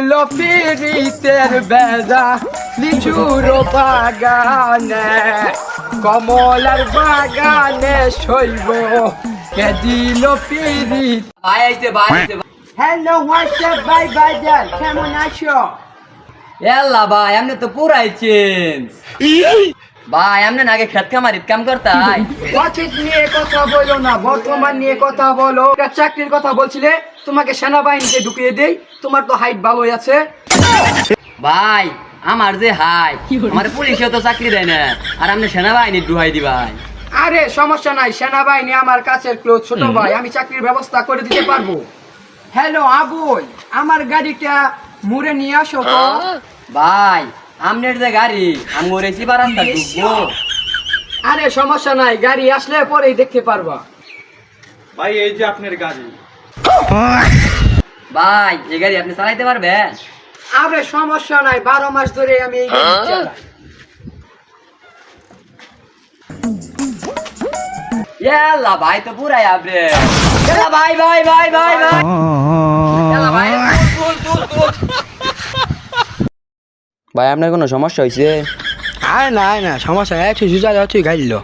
দিল পিরিতের বেজা লিচুর বাগানে কমলার বাগানে শৈব কে দিল পিরিত। ভাই আইছে ভাই আইছে। হ্যালো হোয়াটসঅ্যাপ বাই বাজার, কেমন আছো? এল্লা ভাই আপনি তো পুরাই চেঞ্জ। ভাই আপনি আগে খেত খামারিত কাম করতাই। অতীত নিয়ে কথা বলো না, বর্তমান নিয়ে কথা বলো। একটা চাকরির কথা বলছিলে, তোমাকে সেনাবাহিনীতে ঢুকিয়ে দেই, তোমার তো হাইট ভালোই আছে। ভাই আমার যে হাই, আমার পুলিশে তো চাকরি দেয় না, আর আপনি সেনাবাহিনী ডুহাই দি ভাই। আরে সমস্যা নাই, সেনাবাহিনী আমার কাছের ক্লোজ ছোট ভাই, আমি চাকরির ব্যবস্থা করে দিতে পারবো। হ্যালো আবুল, আমার গাড়িটা মুড়ে নিয়ে আসো তো। ভাই আমনের যে গাড়ি আমি ওরেছি বা রাস্তা ঢুকবো। আরে সমস্যা নাই, গাড়ি আসলে পরেই দেখতে পারবা। ভাই এই যে আপনার গাড়ি। ভাই এই গাড়ি আপনি চালাইতে পারবেন? আরে সমস্যা নাই, 12 মাস ধরে আমি এই গাড়ি চালাই। এল্লা ভাই তো পুরাই আপনি। এল্লা ভাই ভাই ভাই ভাই ভাই। এল্লা ভাই তুল তুল তুল। ভাই আপনার কোনো সমস্যা হয়েছে? আরে না সমস্যা নাই, একটু জুজা যাচ্ছি গাড়ি লো।